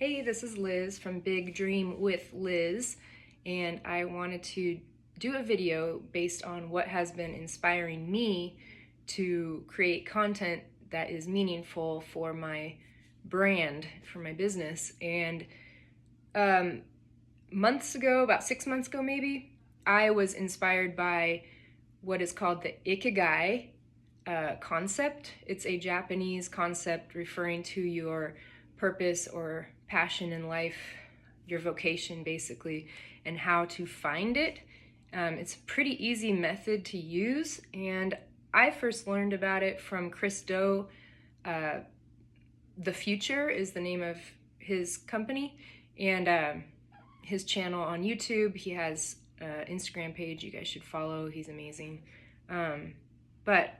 Hey, this is Liz from Big Dream with Liz, and I wanted to do a video based on what has been inspiring me to create content that is meaningful for my brand, for my business. And months ago, about 6 months ago maybe, I was inspired by what is called the Ikigai concept. It's a Japanese concept referring to your purpose or passion in life, your vocation basically, and how to find it. It's a pretty easy method to use, and I first learned about it from Chris Do. The Future is the name of his company, and his channel on YouTube. He has an Instagram page you guys should follow. He's amazing. But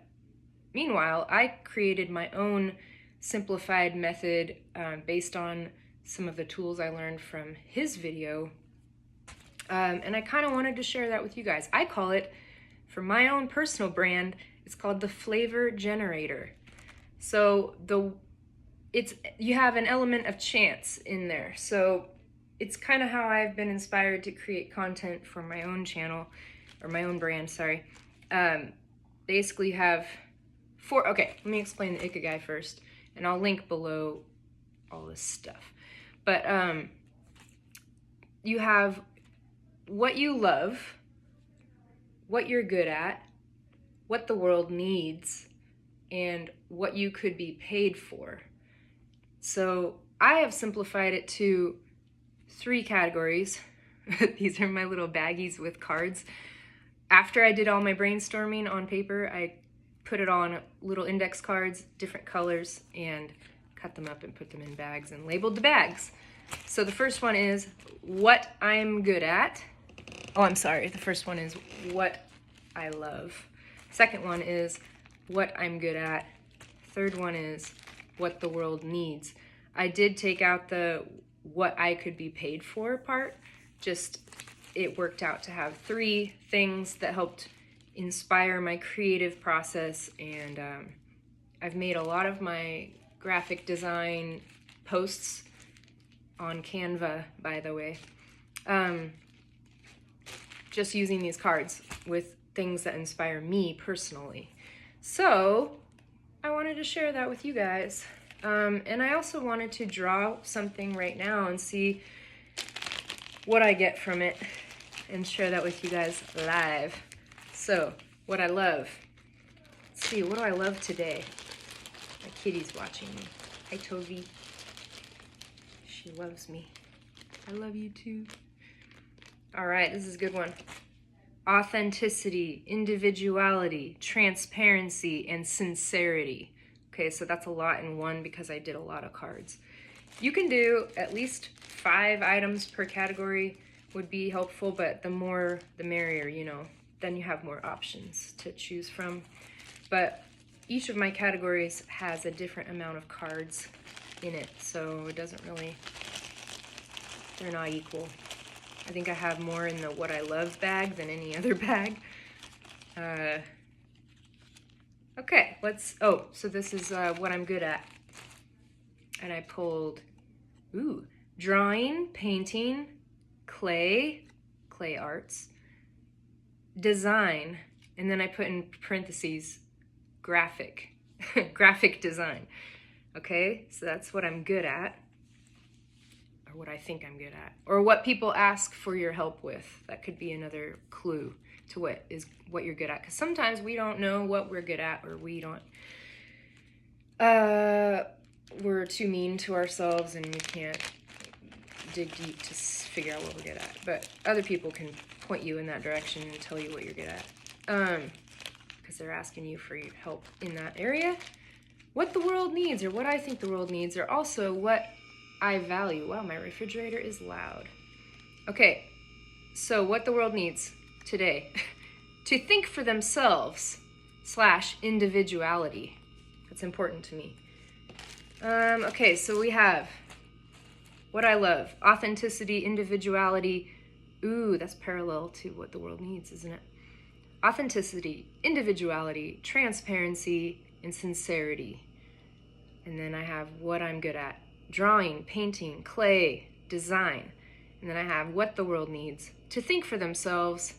meanwhile, I created my own simplified method based on some of the tools I learned from his video. And I kind of wanted to share that with you guys. I call it, for my own personal brand, it's called the Flavor Generator. So you have an element of chance in there. So it's kind of how I've been inspired to create content for my own channel, or my own brand, sorry. Basically you have okay, let me explain the Ikigai first, and I'll link below all this stuff. But you have what you love, what you're good at, what the world needs, and what you could be paid for. So I have simplified it to 3 categories. These are my little baggies with cards. After I did all my brainstorming on paper, I put it on little index cards, different colors, and cut them up and put them in bags and labeled the bags. So the first one is what I'm good at. Oh, I'm sorry. The first one is what I love. Second one is what I'm good at. Third one is what the world needs. I did take out the what I could be paid for part. Just it worked out to have 3 things that helped inspire my creative process, and I've made a lot of my graphic design posts on Canva, by the way, just using these cards with things that inspire me personally. So I wanted to share that with you guys, and I also wanted to draw something right now and see what I get from it and share that with you guys live. So, what I love. Let's see, what do I love today? My kitty's watching me. Hi, Tovi. She loves me. I love you too. All right, this is a good one. Authenticity, individuality, transparency, and sincerity. Okay, so that's a lot in one because I did a lot of cards. You can do at least 5 items per category would be helpful, but the more the merrier, you know. Then you have more options to choose from. But each of my categories has a different amount of cards in it, so it doesn't really, they're not equal. I think I have more in the what I love bag than any other bag. Okay, so this is what I'm good at. And I pulled, drawing, painting, clay arts, design, and then I put in parentheses, graphic design. Okay, so that's what I'm good at, or what I think I'm good at, or what people ask for your help with. That could be another clue to what you're good at, because sometimes we don't know what we're good at, or we're too mean to ourselves and we can't dig deep to figure out what we're good at, but other people can point you in that direction and tell you what you're good at, because they're asking you for your help in that area. What the world needs, or what I think the world needs, or also what I value. Wow, my refrigerator is loud. Okay, so what the world needs today. To think for themselves / individuality. That's important to me. Okay, so we have what I love, authenticity, individuality. Ooh, that's parallel to what the world needs, isn't it? Authenticity, individuality, transparency, and sincerity. And then I have what I'm good at, drawing, painting, clay, design. And then I have what the world needs: to think for themselves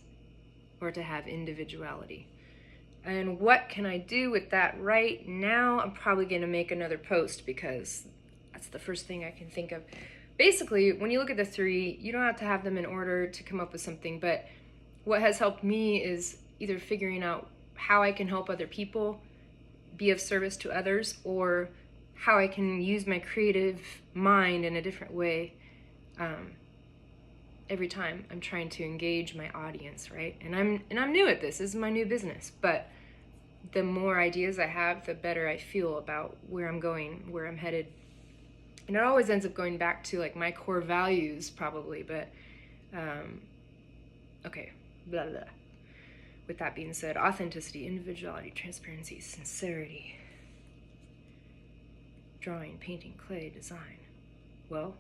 or to have individuality. And what can I do with that right now? I'm probably going to make another post because that's the first thing I can think of. Basically, when you look at the three, you don't have to have them in order to come up with something, but what has helped me is either figuring out how I can help other people, be of service to others, or how I can use my creative mind in a different way every time I'm trying to engage my audience, right? And I'm new at this. This is my new business, but the more ideas I have, the better I feel about where I'm going, where I'm headed. And it always ends up going back to like my core values probably, but okay, blah blah. With that being said, authenticity, individuality, transparency, sincerity, drawing, painting, clay, design. Well,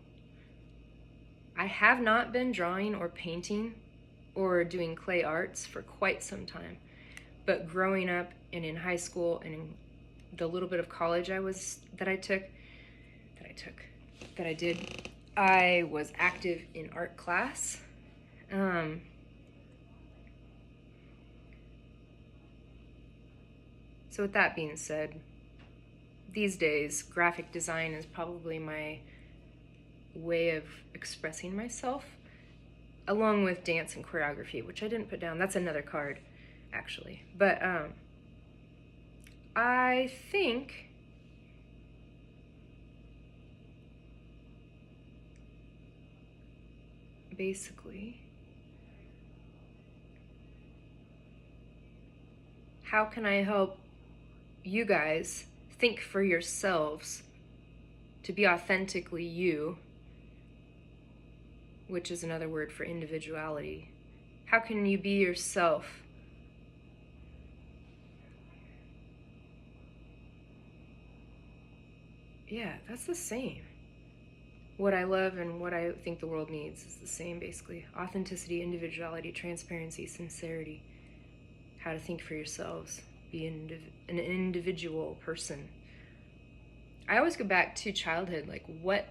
I have not been drawing or painting or doing clay arts for quite some time, but growing up and in high school and in the little bit of college I did, I was active in art class. So with that being said, these days, graphic design is probably my way of expressing myself, along with dance and choreography, which I didn't put down. That's another card, actually. But I think basically, how can I help you guys think for yourselves to be authentically you, which is another word for individuality? How can you be yourself? Yeah, that's the same. What I love and what I think the world needs is the same, basically. Authenticity, individuality, transparency, sincerity. How to think for yourselves. Be an individual person. I always go back to childhood, like what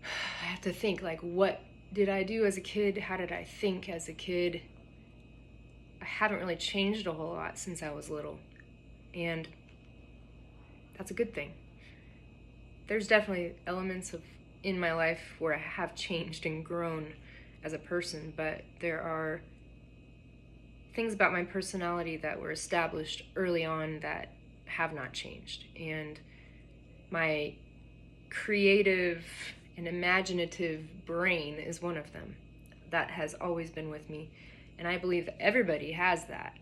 I have to think, like what did I do as a kid? How did I think as a kid? I haven't really changed a whole lot since I was little, and that's a good thing. There's definitely elements in my life where I have changed and grown as a person, but there are things about my personality that were established early on that have not changed. And my creative and imaginative brain is one of them. That has always been with me. And I believe that everybody has that,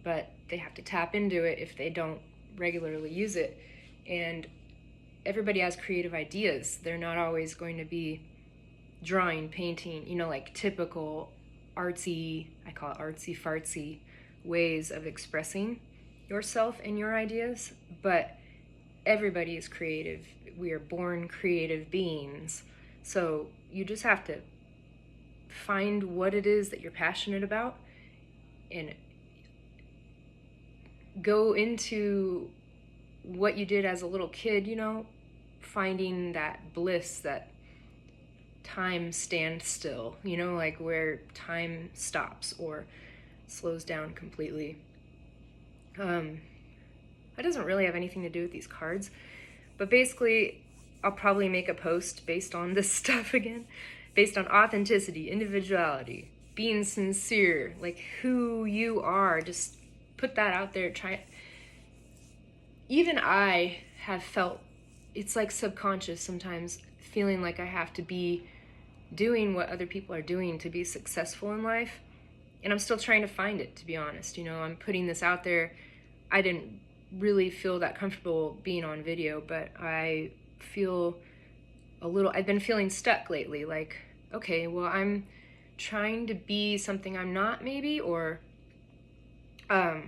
but they have to tap into it if they don't regularly use it. And everybody has creative ideas. They're not always going to be drawing, painting, like typical artsy, I call it artsy fartsy ways of expressing yourself and your ideas, but everybody is creative. We are born creative beings. So you just have to find what it is that you're passionate about and go into what you did as a little kid, finding that bliss, that time stands still, like where time stops or slows down completely. That doesn't really have anything to do with these cards, but basically I'll probably make a post based on this stuff again, based on authenticity, individuality, being sincere, like who you are. Just put that out there. Even I have felt, it's like subconscious sometimes, feeling like I have to be doing what other people are doing to be successful in life. And I'm still trying to find it, to be honest. I'm putting this out there. I didn't really feel that comfortable being on video, but I feel I've been feeling stuck lately. Like, okay, well, I'm trying to be something I'm not, maybe, or I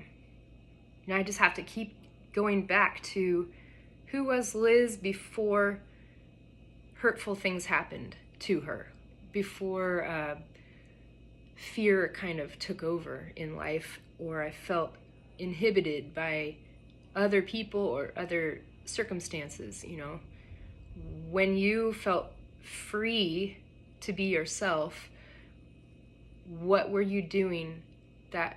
just have to keep going back to who was Liz before hurtful things happened to her, before fear kind of took over in life, or I felt inhibited by other people or other circumstances, when you felt free to be yourself, what were you doing that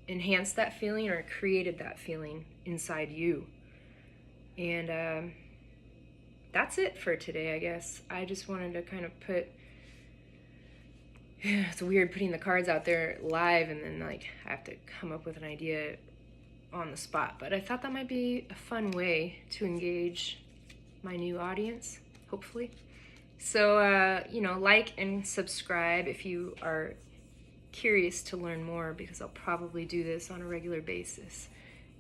enhanced that feeling or created that feeling inside you? And that's it for today, I guess. I just wanted to kind of put, it's weird putting the cards out there live and then like I have to come up with an idea on the spot, but I thought that might be a fun way to engage my new audience, hopefully. So, like and subscribe if you are curious to learn more, because I'll probably do this on a regular basis.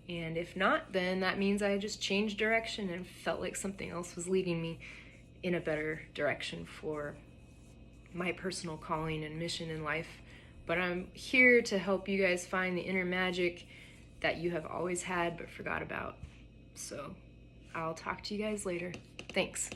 And if not, then that means I just changed direction and felt like something else was leading me in a better direction for my personal calling and mission in life. But I'm here to help you guys find the inner magic that you have always had but forgot about. So I'll talk to you guys later. Thanks.